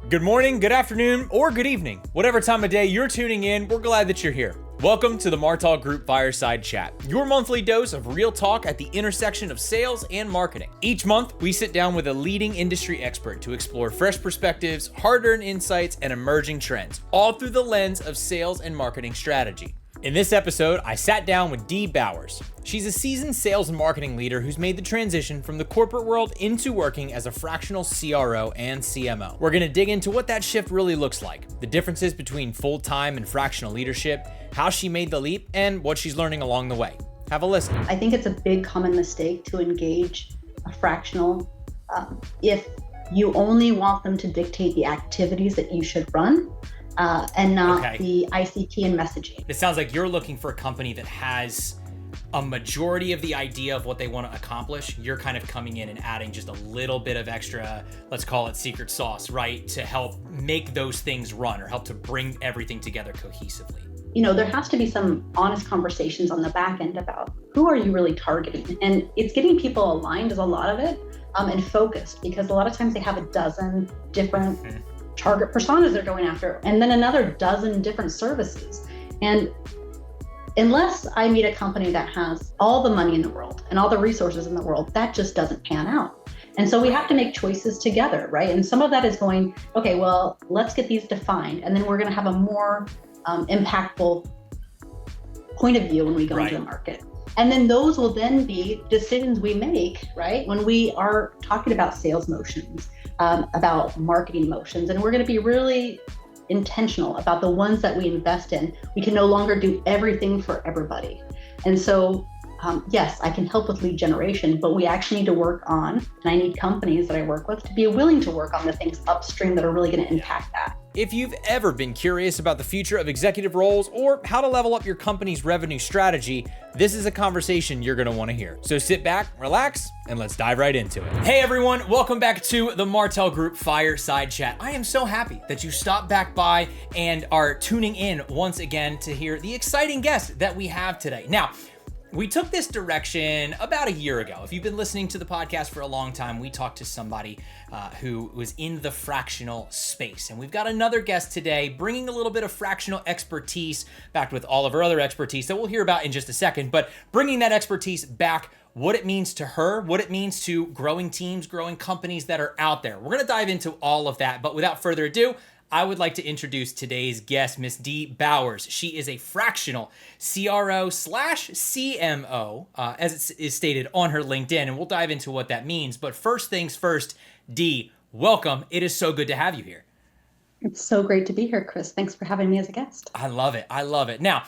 Good morning, good afternoon, or good evening. Whatever time of day you're tuning in, we're glad that you're here. Welcome to the Martel Group Fireside Chat, your monthly dose of real talk at the intersection of sales and marketing. Each month, we sit down with a leading industry expert to explore fresh perspectives, hard-earned insights, and emerging trends, all through the lens of sales and marketing strategy. In this episode, I sat down with Dee Bowers. She's a seasoned sales and marketing leader who's made the transition from the corporate world into working as a fractional CRO and CMO. We're gonna dig into what that shift really looks like, the differences between full-time and fractional leadership, how she made the leap, and what she's learning along the way. Have a listen. I think it's a big common mistake to engage a fractional if you only want them to dictate the activities that you should run. And not the ICT and messaging. It sounds like you're looking for a company that has a majority of the idea of what they want to accomplish. You're kind of coming in and adding just a little bit of extra, let's call it secret sauce, right? To help make those things run or help to bring everything together cohesively. You know, there has to be some honest conversations on the back end about who are you really targeting? And it's getting people aligned is a lot of it, and focused, because a lot of times they have a dozen different target personas they're going after, and then another dozen different services. And unless I meet a company that has all the money in the world and all the resources in the world, that just doesn't pan out. And so we have to make choices together, right? And some of that is going, okay, well, let's get these defined, and then we're going to have a more impactful point of view when we go into the market. And then those will then be decisions we make, right? When we are talking about sales motions, about marketing motions, and we're going to be really intentional about the ones that we invest in. We can no longer do everything for everybody. And so, yes, I can help with lead generation, but we actually need to work on, and I need companies that I work with to be willing to work on the things upstream that are really going to impact that. If you've ever been curious about the future of executive roles or how to level up your company's revenue strategy, this is a conversation you're going to want to hear. So sit back, relax, and let's dive right into it. Hey everyone, welcome back to the Martel Group Fireside Chat. I am so happy that you stopped back by and are tuning in once again to hear the exciting guest that we have today. Now, we took this direction about a year ago. If you've been listening to the podcast for a long time, we talked to somebody who was in the fractional space. And we've got another guest today bringing a little bit of fractional expertise, backed with all of her other expertise that we'll hear about in just a second, but bringing that expertise back, what it means to her, what it means to growing teams, growing companies that are out there. We're gonna dive into all of that, but without further ado, I would like to introduce today's guest, Miss Dee Bowers. She is a fractional CRO/CMO, as it is stated on her LinkedIn, and we'll dive into what that means. But first things first, Dee, welcome. It is so good to have you here. It's so great to be here, Chris. Thanks for having me as a guest. I love it. I love it. Now,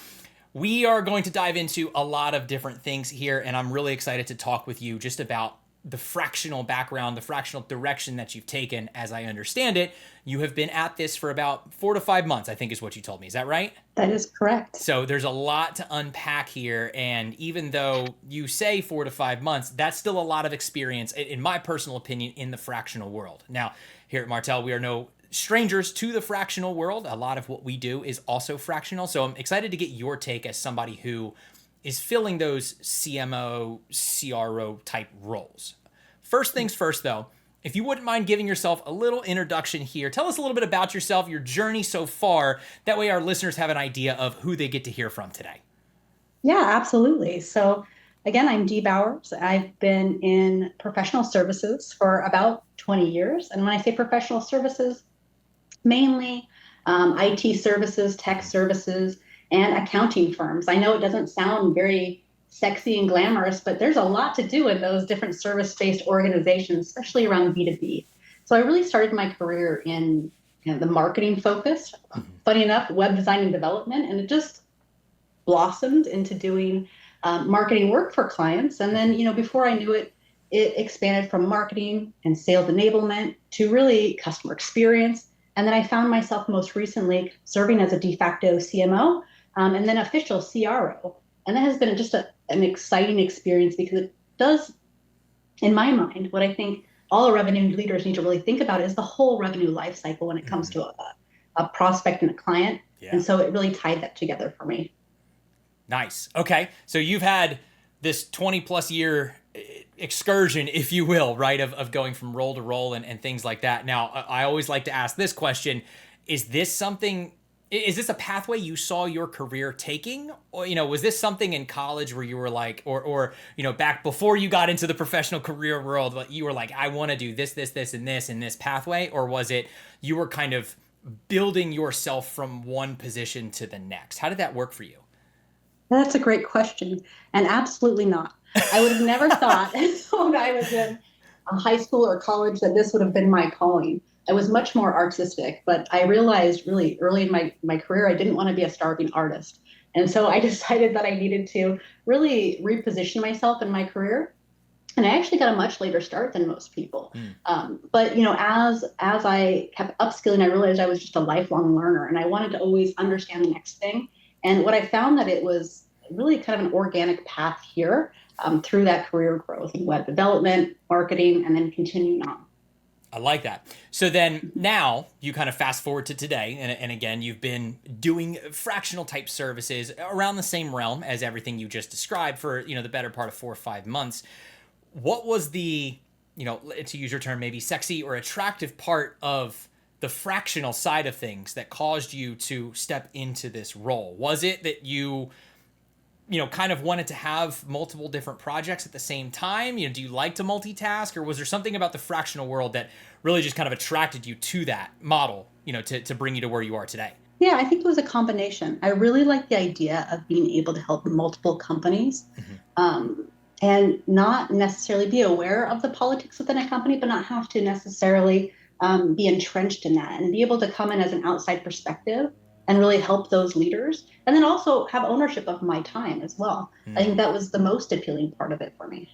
we are going to dive into a lot of different things here, and I'm really excited to talk with you just about the fractional background, the fractional direction that you've taken. As I understand it, you have been at this for about 4 to 5 months, I think is what you told me. Is that right? That is correct. So there's a lot to unpack here. And even though you say 4 to 5 months, that's still a lot of experience, in my personal opinion, in the fractional world. Now, here at Martel, we are no strangers to the fractional world. A lot of what we do is also fractional. So I'm excited to get your take as somebody who is filling those CMO, CRO type roles. First things first, though, if you wouldn't mind giving yourself a little introduction here, tell us a little bit about yourself, your journey so far. That way our listeners have an idea of who they get to hear from today. Yeah, absolutely. So again, I'm Dee Bowers. I've been in professional services for about 20 years. And when I say professional services, mainly IT services, tech services, and accounting firms. I know it doesn't sound very sexy and glamorous, but there's a lot to do in those different service-based organizations, especially around B2B. So I really started my career in the marketing focus, funny enough, web design and development, and it just blossomed into doing marketing work for clients. And then, before I knew it, it expanded from marketing and sales enablement to really customer experience. And then I found myself most recently serving as a de facto CMO, and then official CRO. And that has been just an exciting experience, because it does, in my mind, what I think all revenue leaders need to really think about is the whole revenue life cycle when it comes to a prospect and a client. Yeah. And so it really tied that together for me. Nice. Okay. So you've had this 20 plus year excursion, if you will, right, of going from role to role and things like that. Now, I always like to ask this question: is this something? Is this a pathway you saw your career taking? Or, was this something in college where you were like, or back before you got into the professional career world, you were like, I want to do this, this, this, and this in this pathway? Or was it you were kind of building yourself from one position to the next? How did that work for you? That's a great question. And absolutely not. I would have never thought when I was in high school or college that this would have been my calling. I was much more artistic, but I realized really early in my career, I didn't want to be a starving artist. And so I decided that I needed to really reposition myself in my career. And I actually got a much later start than most people. But as I kept upskilling, I realized I was just a lifelong learner, and I wanted to always understand the next thing. And what I found that it was really kind of an organic path here through that career growth in web development, marketing, and then continuing on. I like that. So then now you kind of fast forward to today. And again, you've been doing fractional type services around the same realm as everything you just described for, the better part of 4 or 5 months. What was the, to use your term, maybe sexy or attractive part of the fractional side of things that caused you to step into this role? Was it that you kind of wanted to have multiple different projects at the same time? Do you like to multitask, or was there something about the fractional world that really just kind of attracted you to that model, to bring you to where you are today? Yeah, I think it was a combination. I really like the idea of being able to help multiple companies and not necessarily be aware of the politics within a company, but not have to necessarily be entrenched in that, and be able to come in as an outside perspective and really help those leaders, and then also have ownership of my time as well. I think that was the most appealing part of it for me.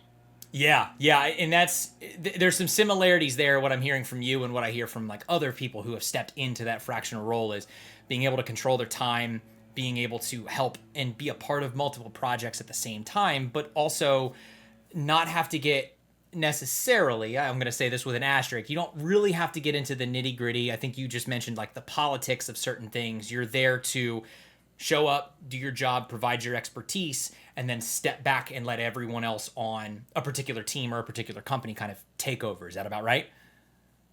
Yeah. And there's some similarities there. What I'm hearing from you and what I hear from like other people who have stepped into that fractional role is being able to control their time, being able to help and be a part of multiple projects at the same time, but also not have to get necessarily, I'm going to say this with an asterisk, you don't really have to get into the nitty gritty. I think you just mentioned like the politics of certain things. You're there to show up, do your job, provide your expertise, and then step back and let everyone else on a particular team or a particular company kind of take over. Is that about right?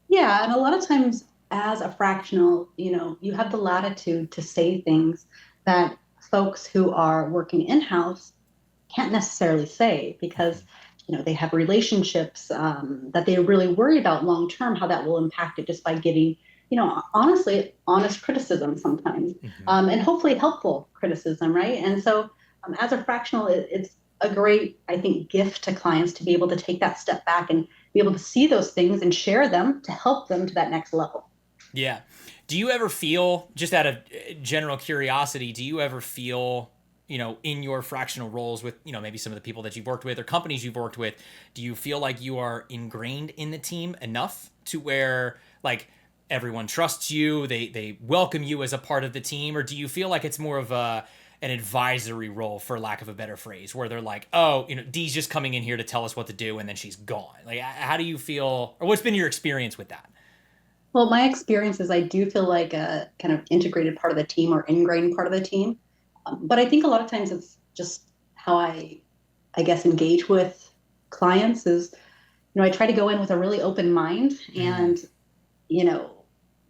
Yeah, and a lot of times as a fractional, you have the latitude to say things that folks who are working in-house can't necessarily say, because they have relationships that they really worry about long term, how that will impact it, just by giving honestly honest criticism sometimes, and hopefully helpful criticism, right? And so as a fractional, it's a great, I think, gift to clients to be able to take that step back and be able to see those things and share them to help them to that next level. Yeah. Do you ever feel, just out of general curiosity, do you ever feel, in your fractional roles with, maybe some of the people that you've worked with or companies you've worked with, do you feel like you are ingrained in the team enough to where like everyone trusts you, they welcome you as a part of the team? Or do you feel like it's more of an advisory role, for lack of a better phrase, where they're like, oh, Dee's just coming in here to tell us what to do and then she's gone? Like, how do you feel, or what's been your experience with that? Well, my experience is I do feel like a kind of integrated part of the team or ingrained part of the team. But I think a lot of times it's just how I guess, engage with clients is, I try to go in with a really open mind and,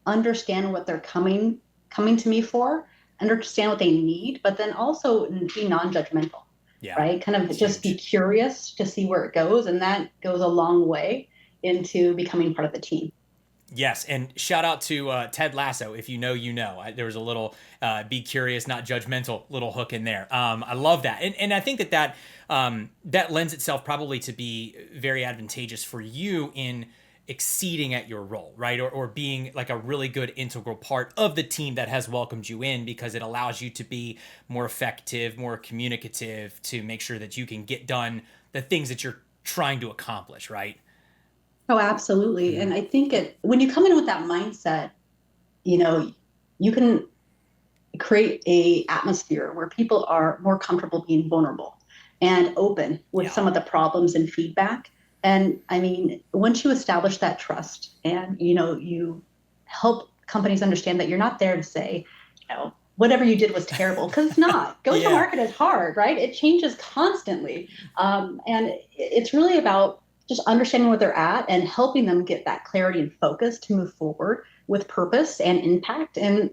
understand what they're coming to me for, understand what they need, but then also be non-judgmental, right? Kind of just be curious to see where it goes. And that goes a long way into becoming part of the team. Yes, and shout out to Ted Lasso. If you know, you know. There was a little be curious, not judgmental little hook in there. I love that. And I think that lends itself probably to be very advantageous for you in exceeding at your role, right? Or being like a really good integral part of the team that has welcomed you in, because it allows you to be more effective, more communicative, to make sure that you can get done the things that you're trying to accomplish, right? Oh, absolutely. And I think when you come in with that mindset, you can create a atmosphere where people are more comfortable being vulnerable and open with some of the problems and feedback. And I mean, once you establish that trust and, you help companies understand that you're not there to say, whatever you did was terrible, because it's not. Go to Yeah. market is hard, right? It changes constantly. And it's really about just understanding where they're at and helping them get that clarity and focus to move forward with purpose and impact, and,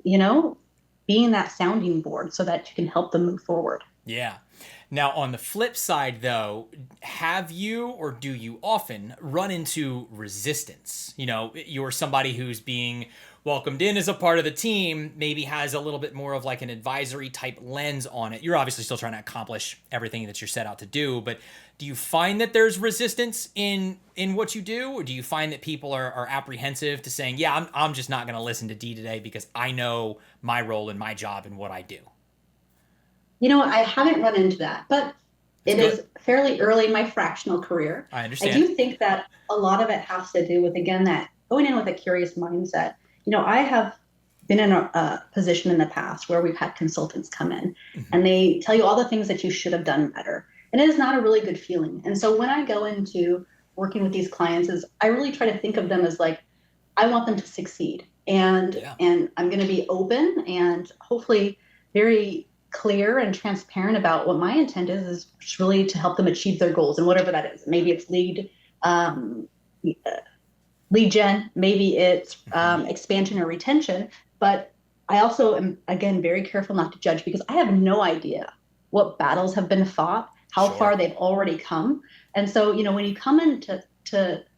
being that sounding board so that you can help them move forward. Yeah. Now, on the flip side, though, have you or do you often run into resistance? You're somebody who's being welcomed in as a part of the team, maybe has a little bit more of like an advisory type lens on it. You're obviously still trying to accomplish everything that you're set out to do, but do you find that there's resistance in what you do, or do you find that people are apprehensive to saying, yeah, I'm just not going to listen to Dee today because I know my role and my job and what I do? I haven't run into that, but That's it good. is fairly early in my fractional career. I I understand. do think that a lot of it has to do with, again, that going in with a curious mindset. I have been in a position in the past where we've had consultants come in and they tell you all the things that you should have done better. And it is not a really good feeling. And so when I go into working with these clients, is I really try to think of them as like, I want them to succeed. And Yeah. and I'm going to be open and hopefully very clear and transparent about what my intent is really to help them achieve their goals, and whatever that is. Maybe it's um, lead gen, maybe it's expansion or retention. But I also am, again, very careful not to judge, because I have no idea what battles have been fought, how Sure. far they've already come. And so, when you come into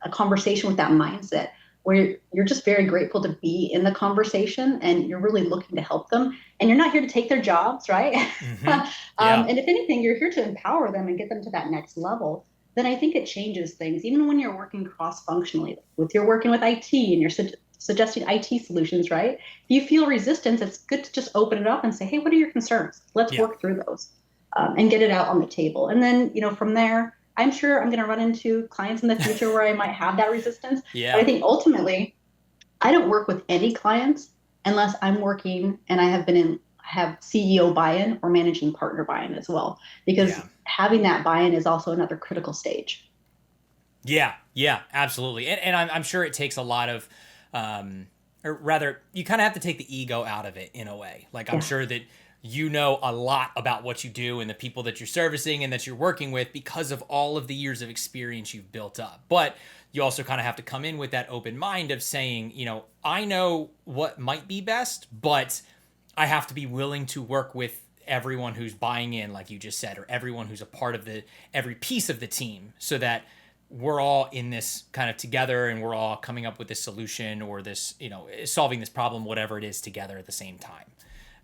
a conversation with that mindset, where you're just very grateful to be in the conversation and you're really looking to help them, and you're not here to take their jobs, right? Mm-hmm. Yeah. And if anything, you're here to empower them and get them to that next level. Then I think it changes things, even when you're working cross-functionally, with you're working with IT and you're suggesting IT solutions, right? If you feel resistance, it's good to just open it up and say, hey, what are your concerns? Let's Yeah. work through those, and get it out on the table. And then, from there, I'm sure I'm going to run into clients in the future where I might have that resistance. But I Yeah. think ultimately, I don't work with any clients unless I'm working and have CEO buy-in or managing partner buy-in as well, because Yeah. having that buy-in is also another critical stage. Yeah. Yeah. Absolutely. And I'm sure it takes a lot of, or rather, you kind of have to take the ego out of it in a way. Like, I'm Yeah. sure that you know a lot about what you do and the people that you're servicing and that you're working with because of all of the years of experience you've built up. But you also kind of have to come in with that open mind of saying, I know what might be best, but I have to be willing to work with everyone who's buying in, like you just said, or everyone who's a part of every piece of the team, so that we're all in this kind of together and we're all coming up with this solution or this, solving this problem, whatever it is, together at the same time.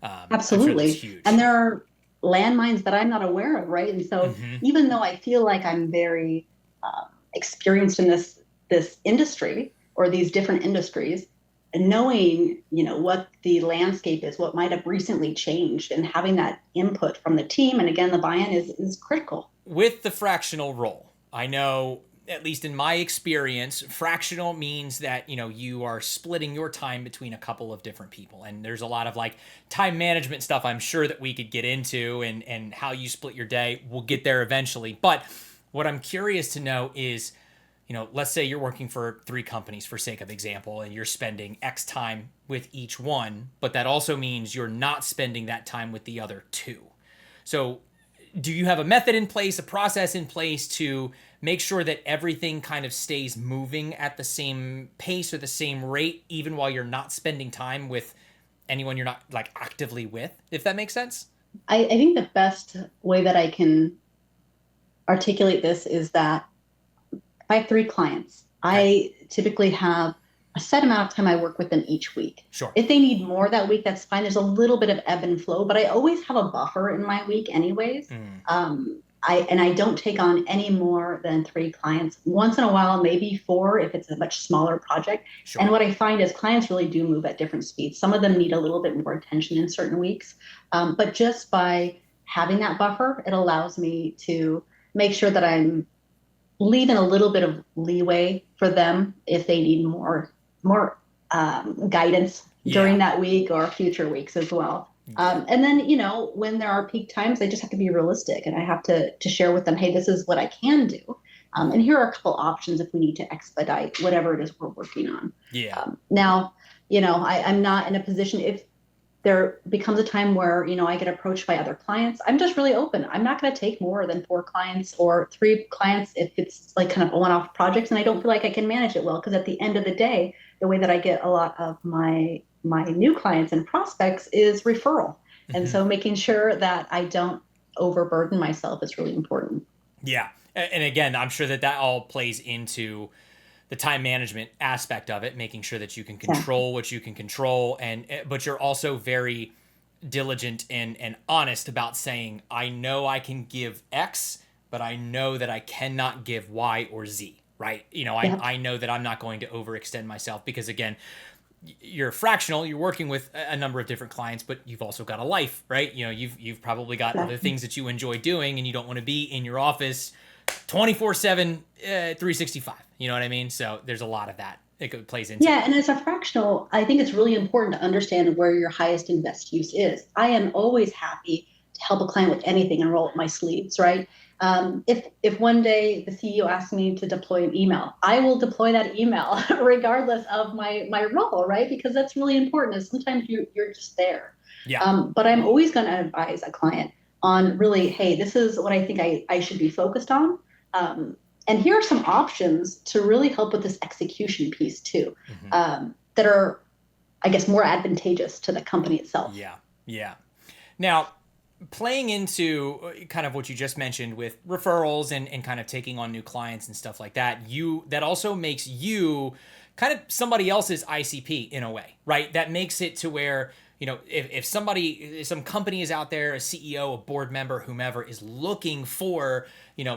I'm sure that's Absolutely. And huge. there are landmines that I'm not aware of, right? And so Hmm. even though I feel like I'm very experienced in this industry or these different industries, and knowing, what the landscape is, what might have recently changed, and having that input from the team, and again, the buy-in is critical. With the fractional role, I know, at least in my experience, fractional means that, you are splitting your time between a couple of different people. And there's a lot of like time management stuff I'm sure that we could get into, and how you split your day. We'll get there eventually. But what I'm curious to know is, let's say you're working for 3 companies for sake of example, and you're spending X time with each one, but that also means you're not spending that time with the other 2. So do you have a method in place, a process in place to make sure that everything kind of stays moving at the same pace or the same rate, even while you're not spending time with anyone you're not like actively with, if that makes sense? I think the best way that I can articulate this is that I have 3 clients. Okay. I typically have a set amount of time I work with them each week. Sure. If they need more that week, that's fine. There's a little bit of ebb and flow, but I always have a buffer in my week anyways. Mm, I don't take on any more than 3 clients. Once in a while, maybe 4 if it's a much smaller project. And sure. what I find is clients really do move at different speeds. Some of them need a little bit more attention in certain weeks. But just by having that buffer, it allows me to make sure that I'm leaving a little bit of leeway for them if they need more guidance during Yeah. that week or future weeks as well. Yeah. And then, when there are peak times, I just have to be realistic, and I have to share with them, hey, this is what I can do. And here are a couple options if we need to expedite whatever it is we're working on. Yeah. Now, I'm not in a position, there becomes a time where, I get approached by other clients. I'm just really open. I'm not going to take more than 4 clients or 3 clients if it's like kind of a one-off projects and I don't feel like I can manage it well. Because at the end of the day, the way that I get a lot of my new clients and prospects is referral. And so making sure that I don't overburden myself is really important. Yeah. And again, I'm sure that all plays into the time management aspect of it, making sure that you can control what you can control. But you're also very diligent and honest about saying, I know I can give X, but I know that I cannot give Y or Z, right? I know that I'm not going to overextend myself because, again, you're fractional, you're working with a number of different clients, but you've also got a life, right? You've probably got other things that you enjoy doing, and you don't want to be in your office 24/7, 365. You know what I mean? So there's a lot of that. It plays into. Yeah, and as a fractional, I think it's really important to understand where your highest and best use is. I am always happy to help a client with anything and roll up my sleeves, right? If one day the CEO asks me to deploy an email, I will deploy that email regardless of my role, right? Because that's really important. Is sometimes you're just there. Yeah. But I'm always going to advise a client on really, hey, this is what I think I should be focused on. And here are some options to really help with this execution piece too, that are, I guess, more advantageous to the company itself. Yeah. Yeah. Now, playing into kind of what you just mentioned with referrals and kind of taking on new clients and stuff like that, that also makes you kind of somebody else's ICP in a way, right? That makes it to where, if some company is out there, a CEO, a board member, whomever is looking for,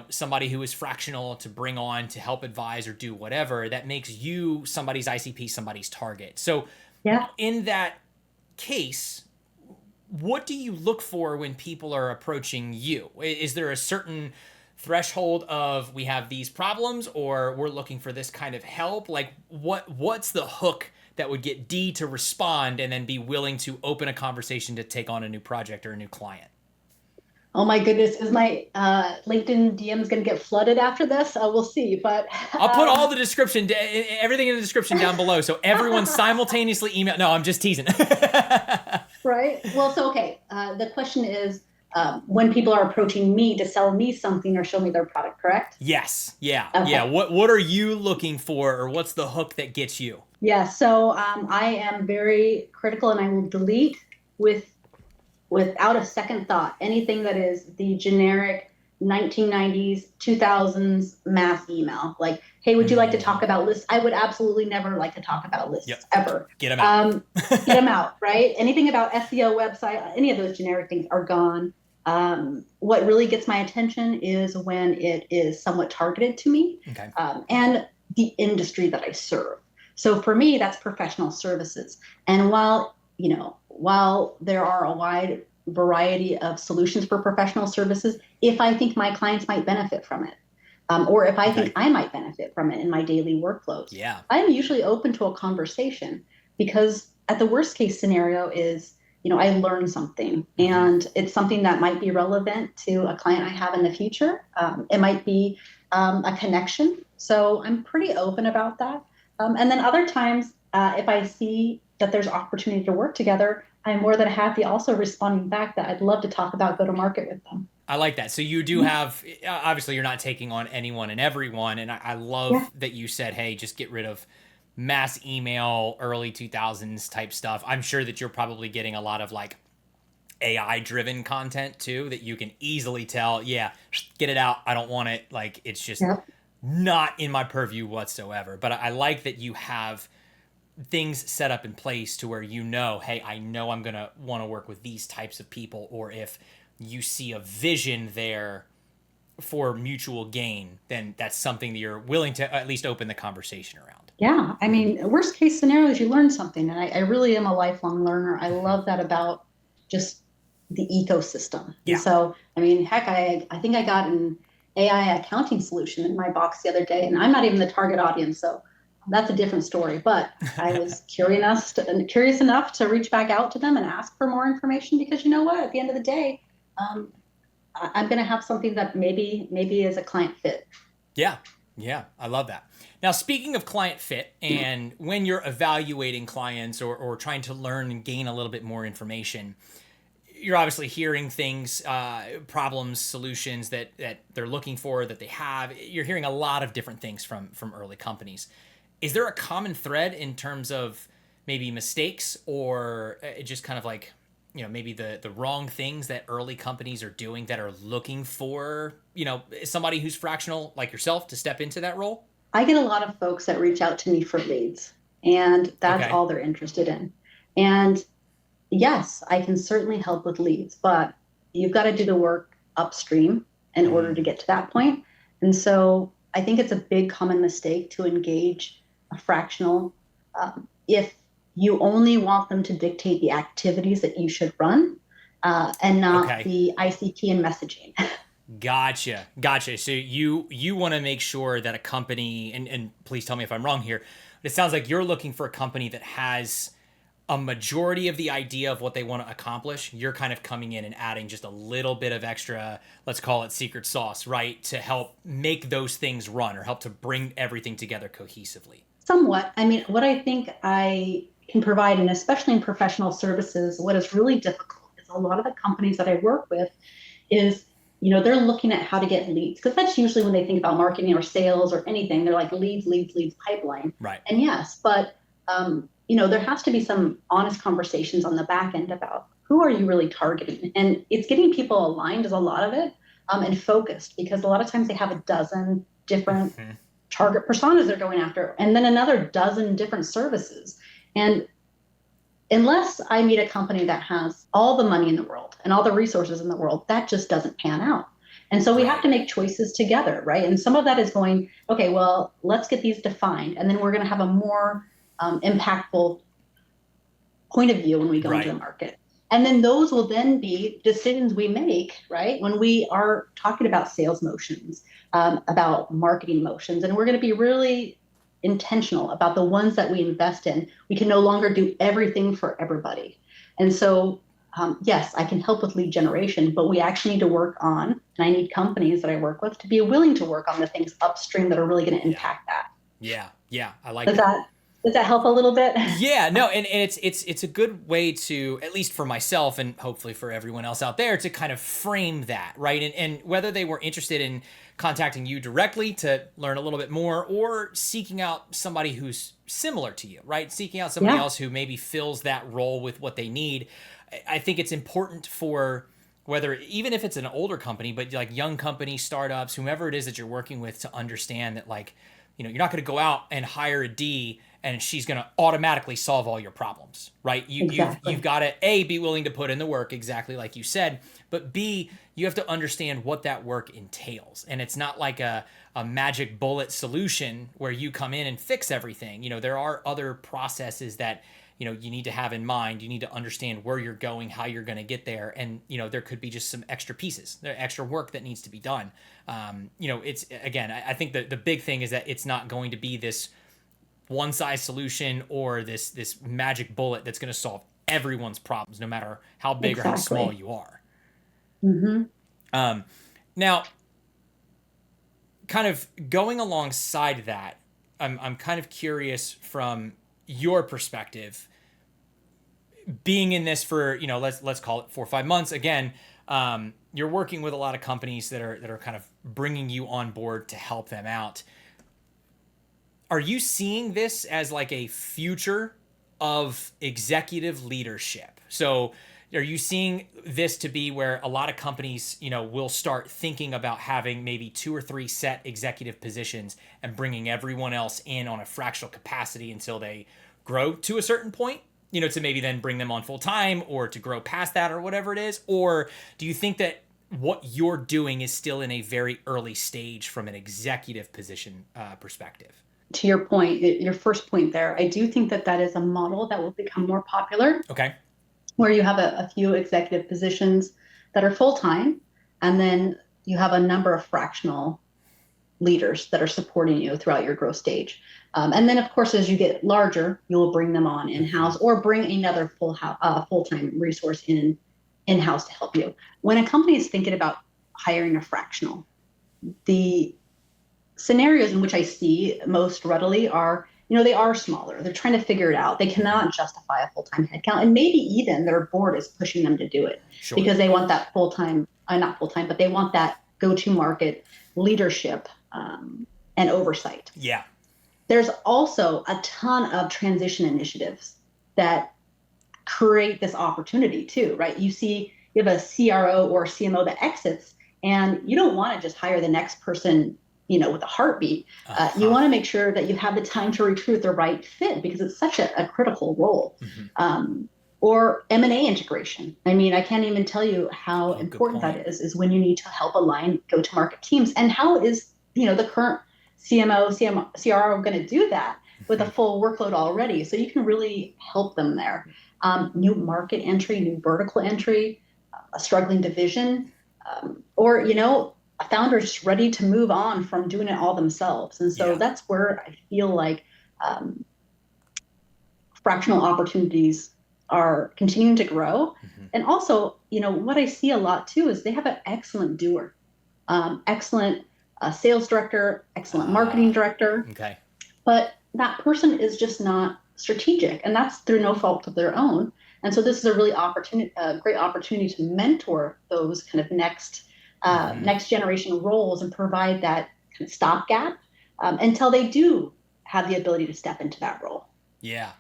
somebody who is fractional to bring on to help advise or do whatever, that makes you somebody's ICP, somebody's target. So in that case, what do you look for when people are approaching you? Is there a certain threshold of we have these problems or we're looking for this kind of help? Like what's the hook that would get Dee to respond and then be willing to open a conversation to take on a new project or a new client? Oh my goodness, is my LinkedIn DMs going to get flooded after this? We'll see, but I'll put all the description, everything in the description down below, so everyone simultaneously email. No, I'm just teasing. Right. Well, so okay. The question is, when people are approaching me to sell me something or show me their product, correct? Yes. Yeah. Okay. Yeah. What are you looking for, or what's the hook that gets you? Yeah. So I am very critical, and I will delete without a second thought anything that is the generic 1990s, 2000s mass email. Like, hey, would you like to talk about lists? I would absolutely never like to talk about lists ever. Get them out. Get them out, right? Anything about SEO website, any of those generic things are gone. What really gets my attention is when it is somewhat targeted to me, and the industry that I serve. So for me, that's professional services. And while there are a wide variety of solutions for professional services, if I think my clients might benefit from it, or if I think I might benefit from it in my daily workflows, I'm usually open to a conversation, because at the worst case scenario is, I learn something and it's something that might be relevant to a client I have in the future. It might be a connection. So I'm pretty open about that. And then other times, if I see that there's opportunity to work together, I'm more than happy also responding back that I'd love to talk about go-to-market with them. I like that. So you do have, obviously you're not taking on anyone and everyone. And I love that you said, hey, just get rid of mass email, early 2000s type stuff. I'm sure that you're probably getting a lot of like AI driven content too, that you can easily tell, get it out. I don't want it. Like, it's just not in my purview whatsoever. But I like that you have things set up in place to where, hey, I know I'm going to want to work with these types of people, or if you see a vision there for mutual gain, then that's something that you're willing to at least open the conversation around. Yeah. I mean, worst case scenario is you learn something. And I really am a lifelong learner. I love that about just the ecosystem. Yeah. And so, I mean, heck, I think I got an AI accounting solution in my box the other day, and I'm not even the target audience. So that's a different story, but I was curious enough to reach back out to them and ask for more information, because you know what, at the end of the day, I'm going to have something that maybe is a client fit. Yeah. Yeah, I love that. Now, speaking of client fit, and when you're evaluating clients or trying to learn and gain a little bit more information, you're obviously hearing things, problems, solutions that they're looking for, that they have. You're hearing a lot of different things from early companies. Is there a common thread in terms of maybe mistakes or just kind of like, maybe the wrong things that early companies are doing that are looking for, somebody who's fractional like yourself to step into that role? I get a lot of folks that reach out to me for leads, and that's Okay. all they're interested in. And yes, I can certainly help with leads, but you've got to do the work upstream in order to Mm, get to that point. And so I think it's a big common mistake to engage a fractional if you only want them to dictate the activities that you should run and not okay. the ICT and messaging. Gotcha. So you want to make sure that a company, and please tell me if I'm wrong here, but it sounds like you're looking for a company that has a majority of the idea of what they want to accomplish. You're kind of coming in and adding just a little bit of extra, let's call it secret sauce, right? To help make those things run or help to bring everything together cohesively. Somewhat. I mean, what I think I can provide, and especially in professional services, what is really difficult is a lot of the companies that I work with is, they're looking at how to get leads because that's usually when they think about marketing or sales or anything. They're like leads, pipeline. Right. And yes, but there has to be some honest conversations on the back end about who are you really targeting, and it's getting people aligned is a lot of it, and focused because a lot of times they have a dozen different Mhm. target personas they're going after, and then another dozen different services. And unless I meet a company that has all the money in the world and all the resources in the world, that just doesn't pan out. And so we have Right. to make choices together, right? And some of that is going, okay, well, let's get these defined. And then we're going to have a more impactful point of view when we go into Right. the market. And then those will then be decisions we make, right? When we are talking about sales motions, about marketing motions, and we're going to be really intentional about the ones that we invest in. We can no longer do everything for everybody. And so, yes, I can help with lead generation, but we actually need to work on, and I need companies that I work with to be willing to work on the things upstream that are really going to Yeah. impact that. Yeah. I like Does that. that does that help a little bit? Yeah, no, and it's a good way to, at least for myself and hopefully for everyone else out there, to kind of frame that, right? And whether they were interested in contacting you directly to learn a little bit more or seeking out somebody who's similar to you, right? Seeking out somebody Yeah. else who maybe fills that role with what they need. I think it's important for, whether, even if it's an older company, but like young companies, startups, whomever it is that you're working with, to understand that, like, you're not going to go out and hire a D and she's going to automatically solve all your problems, right? You've Exactly. got to, A, be willing to put in the work, exactly like you said, but B, you have to understand what that work entails. And it's not like a magic bullet solution where you come in and fix everything. There are other processes that you need to have in mind. You need to understand where you're going, how you're going to get there, and there could be just some extra pieces, extra work that needs to be done. It's, again, I think the big thing is that it's not going to be this one size solution or this magic bullet that's going to solve everyone's problems, no matter how big or how small Exactly. you are. Hmm. Now, kind of going alongside that, I'm kind of curious from your perspective, being in this for, let's call it 4 or 5 months again. You're working with a lot of companies that are kind of bringing you on board to help them out. Are you seeing this as like a future of executive leadership? So are you seeing this to be where a lot of companies, will start thinking about having maybe 2 or 3 set executive positions and bringing everyone else in on a fractional capacity until they grow to a certain point, to maybe then bring them on full time or to grow past that or whatever it is? Or do you think that what you're doing is still in a very early stage from an executive position perspective? To your point, your first point there, I do think that that is a model that will become more popular, Okay. where you have a few executive positions that are full time, and then you have a number of fractional leaders that are supporting you throughout your growth stage. And then, of course, as you get larger, you will bring them on in Mm-hmm. house or bring another full time resource in house to help you. When a company is thinking about hiring a fractional, the scenarios in which I see most readily are, they are smaller. They're trying to figure it out. They cannot justify a full-time headcount. And maybe even their board is pushing them to do it Sure. because they want that full-time, not full-time, but they want that go-to-market leadership and oversight. Yeah. There's also a ton of transition initiatives that create this opportunity too, right? You have a CRO or CMO that exits, and you don't want to just hire the next person, with a heartbeat. You want to make sure that you have the time to recruit the right fit because it's such a critical role. Or M&A integration. I mean, I can't even tell you how important that is when you need to help align go-to-market teams. And how is, the current CRO going to do that with a full workload already? So you can really help them there. New market entry, new vertical entry, a struggling division, or, a founder is just ready to move on from doing it all themselves. And so that's where I feel like fractional opportunities are continuing to grow. And also, what I see a lot too is they have an excellent doer, excellent sales director, excellent marketing director. Okay. But that person is just not strategic, and that's through no fault of their own. And so this is a really great opportunity to mentor those kind of next generation roles and provide that kind of stopgap until they do have the ability to step into that role. Yeah.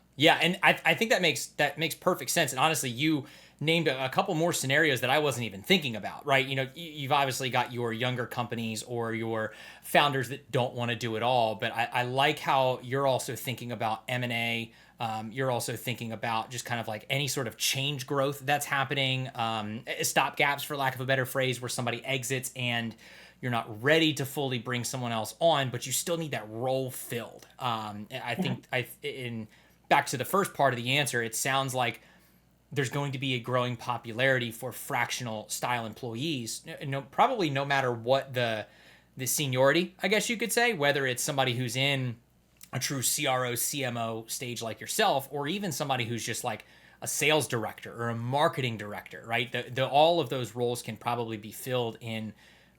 And I think that makes perfect sense. And honestly, you named a couple more scenarios that I wasn't even thinking about, right? You've obviously got your younger companies or your founders that don't want to do it all, but I like how you're also thinking about M&A. You're also thinking about just kind of like any sort of change growth that's happening, stopgaps, for lack of a better phrase, where somebody exits and you're not ready to fully bring someone else on, but you still need that role filled. I think back to the first part of the answer, it sounds like there's going to be a growing popularity for fractional style employees, probably no matter what the seniority, I guess you could say, whether it's somebody who's in a true CRO, CMO stage like yourself, or even somebody who's just like a sales director or a marketing director, right? All of those roles can probably be filled in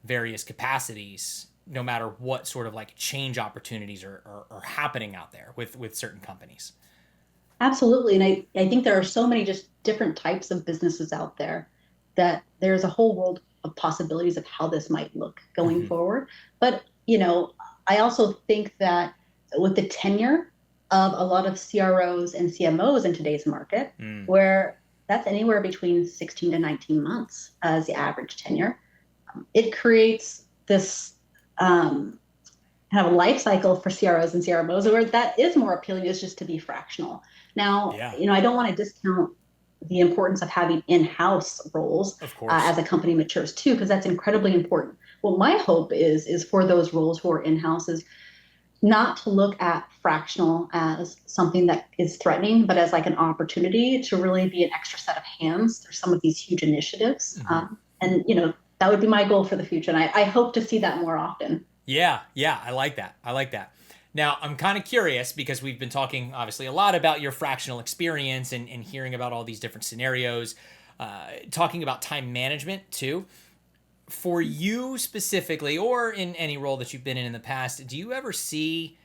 various capacities, no matter what sort of like change opportunities are happening out there with certain companies. Absolutely. And I think there are so many just different types of businesses out there that there's a whole world of possibilities of how this might look going forward. But, I also think that with the tenure of a lot of CROs and CMOs in today's market, where that's anywhere between 16 to 19 months as the average tenure, it creates this kind of life cycle for CROs and CMOs where that is more appealing, is just to be fractional. Now, I don't want to discount the importance of having in-house roles as a company matures too, because that's incredibly important. What my hope is for those roles who are in-house is not to look at fractional as something that is threatening, but as like an opportunity to really be an extra set of hands through some of these huge initiatives. And, that would be my goal for the future. And I hope to see that more often. Yeah. I like that. Now, I'm kind of curious because we've been talking obviously a lot about your fractional experience and hearing about all these different scenarios, talking about time management too. For you specifically, or in any role that you've been in the past, do you ever see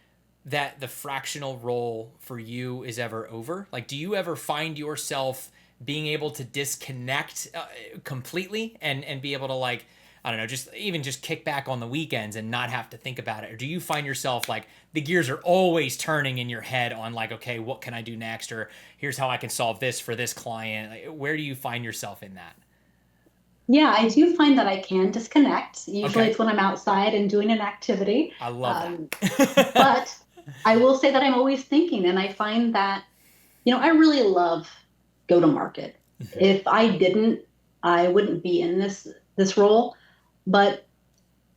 that the fractional role for you is ever over? Like, do you ever find yourself being able to disconnect completely and be able to, like, I don't know, just kick back on the weekends and not have to think about it? Or do you find yourself like the gears are always turning in your head on like, okay, what can I do next? Or here's how I can solve this for this client. Like, where do you find yourself in that? Yeah, I do find that I can disconnect. Usually it's when I'm outside and doing an activity. I love that. But I will say that I'm always thinking, and I find that, I really love go-to-market. If I didn't, I wouldn't be in this role. But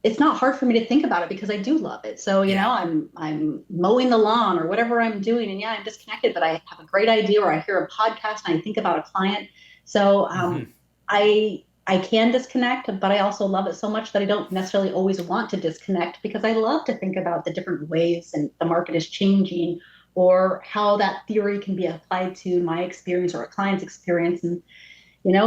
it's not hard for me to think about it because I do love it. So, I'm mowing the lawn or whatever I'm doing, and I'm disconnected, but I have a great idea, or I hear a podcast and I think about a client. So I can disconnect, but I also love it so much that I don't necessarily always want to disconnect because I love to think about the different ways and the market is changing, or how that theory can be applied to my experience or a client's experience. And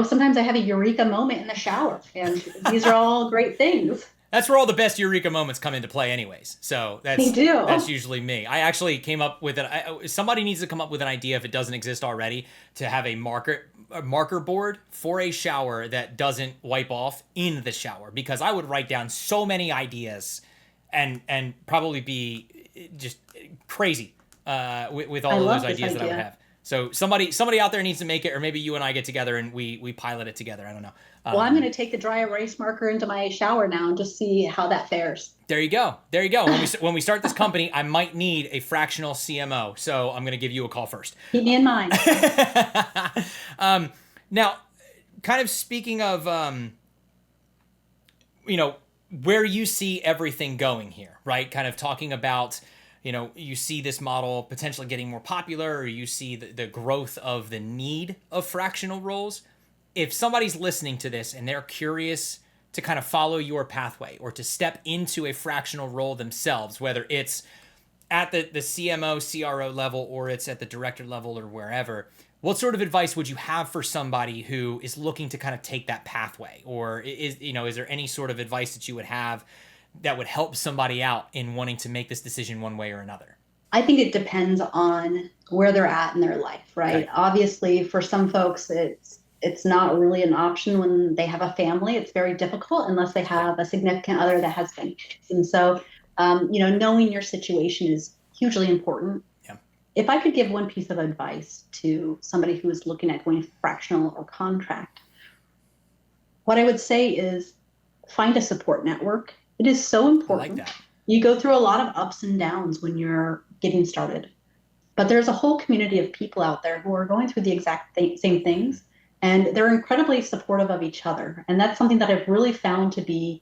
sometimes I have a eureka moment in the shower, and these are all great things. That's where all the best eureka moments come into play anyways. So They do. that's usually me. I actually came up with it. Somebody needs to come up with an idea, if it doesn't exist already, to have a marker board for a shower that doesn't wipe off in the shower, because I would write down so many ideas and probably be just crazy with all of those ideas that I would have. So somebody out there needs to make it, or maybe you and I get together and we pilot it together. I don't know. Well, I'm going to take the dry erase marker into my shower now and just see how that fares. There you go. When we start this company, I might need a fractional CMO. So I'm going to give you a call first. Keep me in mind. Now, kind of speaking of, where you see everything going here, right? Kind of talking about, you see this model potentially getting more popular, or you see the growth of the need of fractional roles. If somebody's listening to this and they're curious to kind of follow your pathway or to step into a fractional role themselves, whether it's at the CMO, CRO level, or it's at the director level or wherever, what sort of advice would you have for somebody who is looking to kind of take that pathway? Or is there any sort of advice that you would have that would help somebody out in wanting to make this decision one way or another? I think it depends on where they're at in their life, right? Okay. Obviously, for some folks, it's not really an option when they have a family. It's very difficult unless they have a significant other that has been. And so, knowing your situation is hugely important. Yeah. If I could give one piece of advice to somebody who is looking at going fractional or contract, what I would say is find a support network. It is so important. I like that. You go through a lot of ups and downs when you're getting started, but there's a whole community of people out there who are going through the exact same things. And they're incredibly supportive of each other. And that's something that I've really found to be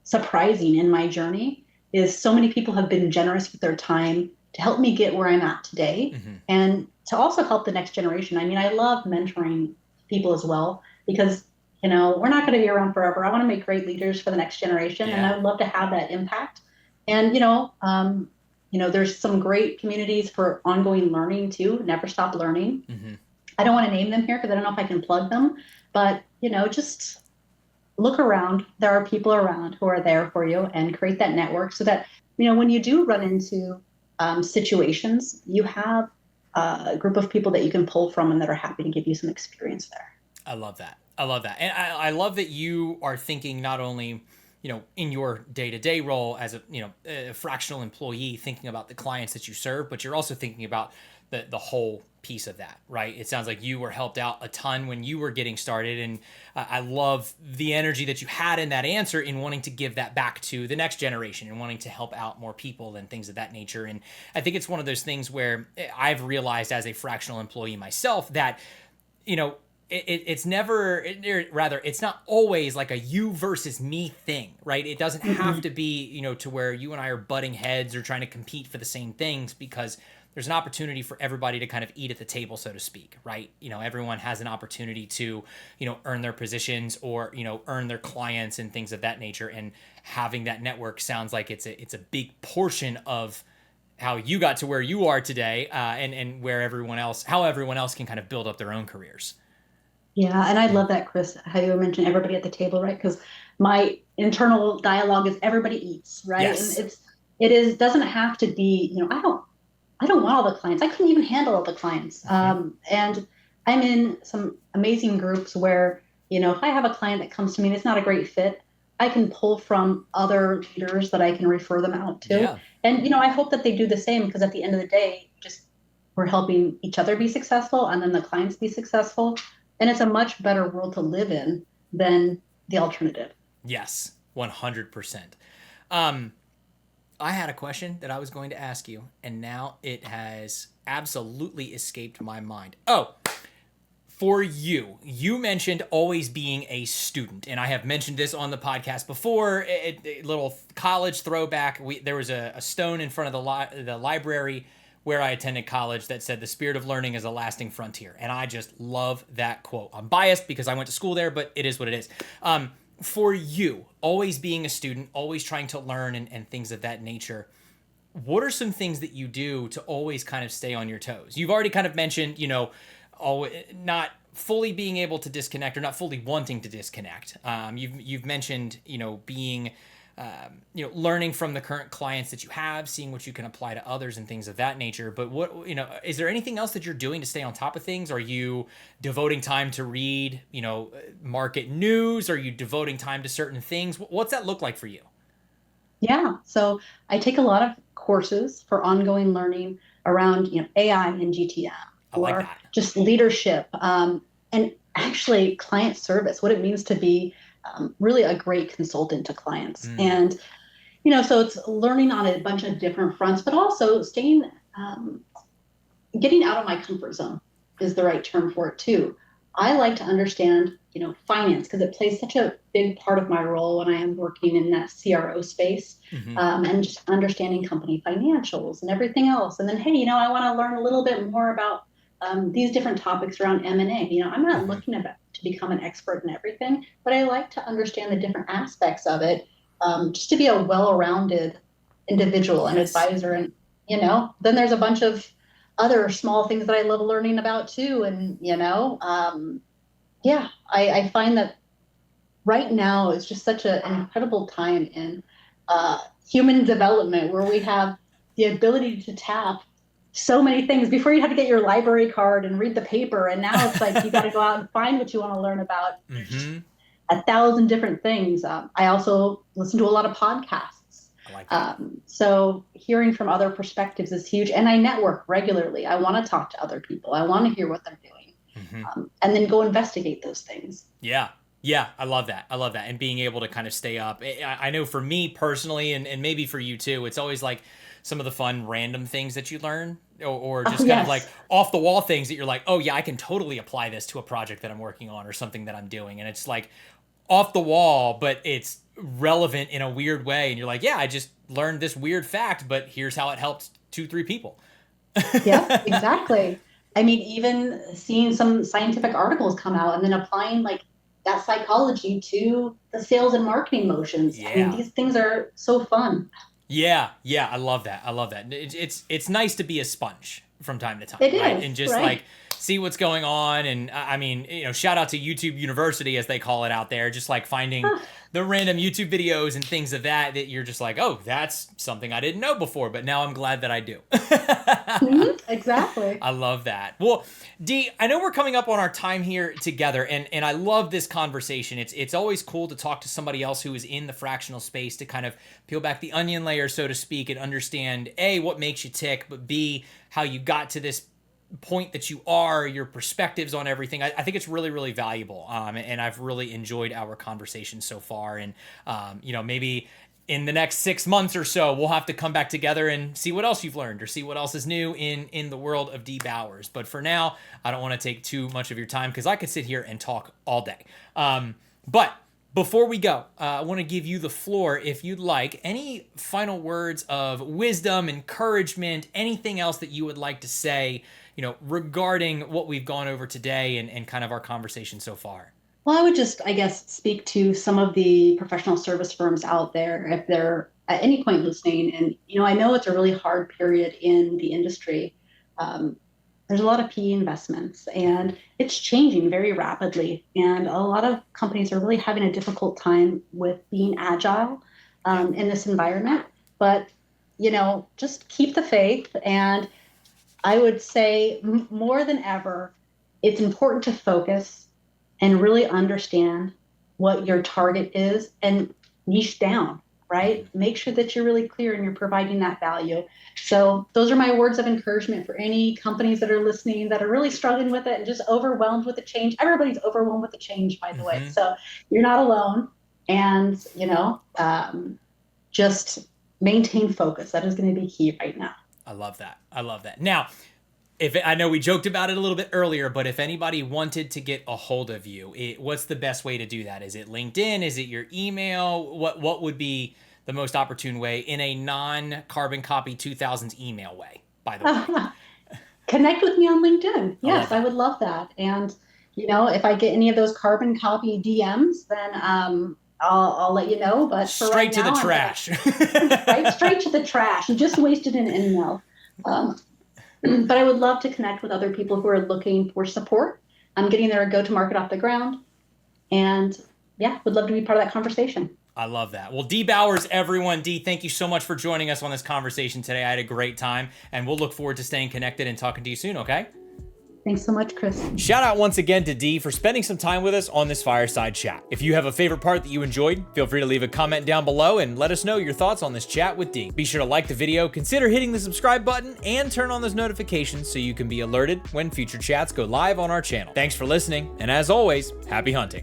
surprising in my journey, is so many people have been generous with their time to help me get where I'm at today, and to also help the next generation. I mean, I love mentoring people as well, because, we're not going to be around forever. I want to make great leaders for the next generation, and I would love to have that impact. And, there's some great communities for ongoing learning too. Never Stop Learning. Mm-hmm. I don't want to name them here because I don't know if I can plug them, but, just look around. There are people around who are there for you, and create that network so that, when you do run into situations, you have a group of people that you can pull from and that are happy to give you some experience there. I love that. And I love that you are thinking not only, in your day-to-day role as a fractional employee, thinking about the clients that you serve, but you're also thinking about the whole piece of that, right? It sounds like you were helped out a ton when you were getting started. And I love the energy that you had in that answer in wanting to give that back to the next generation and wanting to help out more people and things of that nature. And I think it's one of those things where I've realized as a fractional employee myself that, it's not always like a you versus me thing, right? It doesn't have to be, to where you and I are butting heads or trying to compete for the same things, because there's an opportunity for everybody to kind of eat at the table, so to speak, right? Everyone has an opportunity to, earn their positions or, earn their clients and things of that nature. And having that network sounds like it's a big portion of how you got to where you are today, and how everyone else can kind of build up their own careers. Yeah, and I love that, Chris, how you mentioned everybody at the table, right? Because my internal dialogue is everybody eats, right? Yes. And it doesn't have to be, I don't want all the clients. I couldn't even handle all the clients. And I'm in some amazing groups where, if I have a client that comes to me and it's not a great fit, I can pull from other leaders that I can refer them out to. Yeah. And, I hope that they do the same, because at the end of the day, we're helping each other be successful, and then the clients be successful. And it's a much better world to live in than the alternative. Yes, 100%. I had a question that I was going to ask you, and now it has absolutely escaped my mind. Oh, for you mentioned always being a student, and I have mentioned this on the podcast before. A little college throwback. There was a stone in front of the library where I attended college that said, "The spirit of learning is a lasting frontier." And I just love that quote. I'm biased because I went to school there, but it is what it is. For you, always being a student, always trying to learn and things of that nature, what are some things that you do to always kind of stay on your toes? You've already kind of mentioned, not fully being able to disconnect or not fully wanting to disconnect. You've mentioned, being learning from the current clients that you have, seeing what you can apply to others and things of that nature. But is there anything else that you're doing to stay on top of things? Are you devoting time to read, market news? Are you devoting time to certain things? What's that look like for you? Yeah. So I take a lot of courses for ongoing learning around, AI and GTM I like or that. just leadership, and actually client service, what it means to be really a great consultant to clients. Mm. And, so it's learning on a bunch of different fronts, but also um, getting out of my comfort zone is the right term for it too. I like to understand, finance because it plays such a big part of my role when I am working in that CRO space, Hmm. and just understanding company financials and everything else. And then, hey, I want to learn a little bit more about these different topics around M&A. I'm not Hmm. looking to become an expert in everything, but I like to understand the different aspects of it, just to be a well-rounded individual and Yes. advisor. And, then there's a bunch of other small things that I love learning about too. And, yeah, I find that right now is just such an incredible time in human development where we have the ability to tap so many things. Before you had to get your library card and read the paper, and now it's like you got to go out and find what you want to learn about. There's just Hmm. 1,000 different things. I also listen to a lot of podcasts. I like that. So hearing from other perspectives is huge. And I network regularly. I want to talk to other people. I want to hear what they're doing, Hmm. and then go investigate those things. Yeah. Yeah, I love that. I love that. And being able to kind of stay up. I know for me personally, and maybe for you too, it's always like some of the fun random things that you learn, or Oh, just kind of like yes. off the wall things that you're like, oh yeah, I can totally apply this to a project that I'm working on or something that I'm doing. And it's like off the wall, but it's relevant in a weird way. And you're like, yeah, I just learned this weird fact, but here's how it helped two, three people. Yep, exactly. I mean, even seeing some scientific articles come out and then applying like that psychology to the sales and marketing motions. I mean, Yeah. these things are so fun. Yeah, yeah, I love that. I love that. It's nice to be a sponge from time to time, It right? is, And just right? like see what's going on. And I mean, shout out to YouTube University as they call it out there. Just like finding the random YouTube videos and things of that you're just like, oh, that's something I didn't know before, but now I'm glad that I do. Mhm, exactly. I love that. Well, Dee, I know we're coming up on our time here together, and I love this conversation. It's always cool to talk to somebody else who is in the fractional space to kind of peel back the onion layer, so to speak, and understand A, what makes you tick, but B, how you got to this point that you are, your perspectives on everything. I think it's really, really valuable. And I've really enjoyed our conversation so far. And, maybe in the next 6 months or so, we'll have to come back together and see what else you've learned or see what else is new in the world of Dee Bowers. But for now, I don't want to take too much of your time because I could sit here and talk all day. But before we go, I want to give you the floor if you'd like. Any final words of wisdom, encouragement, anything else that you would like to say, regarding what we've gone over today and kind of our conversation so far? Well, I would just, I guess, speak to some of the professional service firms out there if they're at any point listening. And, I know it's a really hard period in the industry. Um, there's a lot of PE investments and it's changing very rapidly. And a lot of companies are really having a difficult time with being agile Yeah. in this environment. But, just keep the faith. And I would say more than ever, it's important to focus and really understand what your target is and niche down, right? Make sure that you're really clear and you're providing that value. So, those are my words of encouragement for any companies that are listening that are really struggling with it and just overwhelmed with the change. Everybody's overwhelmed with the change, by the way. Mm-hmm. So, you're not alone. And, just maintain focus. That is going to be key right now. I love that. I love that. Now, I know we joked about it a little bit earlier, but if anybody wanted to get a hold of you, what's the best way to do that? Is it LinkedIn? Is it your email? What would be the most opportune way in a non-carbon copy 2000s email way, by the way? Connect with me on LinkedIn. I love Yes, I that. would love that. And, if I get any of those carbon copy DMs, then I'll let you know. But for right Straight to the now, I'm going trash. to right straight to the trash. You just wasted an email. Um, but I would love to connect with other people who are looking for support. I'm getting their go to market off the ground. And yeah, would love to be part of that conversation. I love that. Well, Dee Bowers, everyone. Dee, thank you so much for joining us on this conversation today. I had a great time, and we'll look forward to staying connected and talking to you soon, okay? Thanks so much, Chris. Shout out once again to Dee for spending some time with us on this fireside chat. If you have a favorite part that you enjoyed, feel free to leave a comment down below and let us know your thoughts on this chat with Dee. Be sure to like the video, consider hitting the subscribe button, and turn on those notifications so you can be alerted when future chats go live on our channel. Thanks for listening, and as always, happy hunting.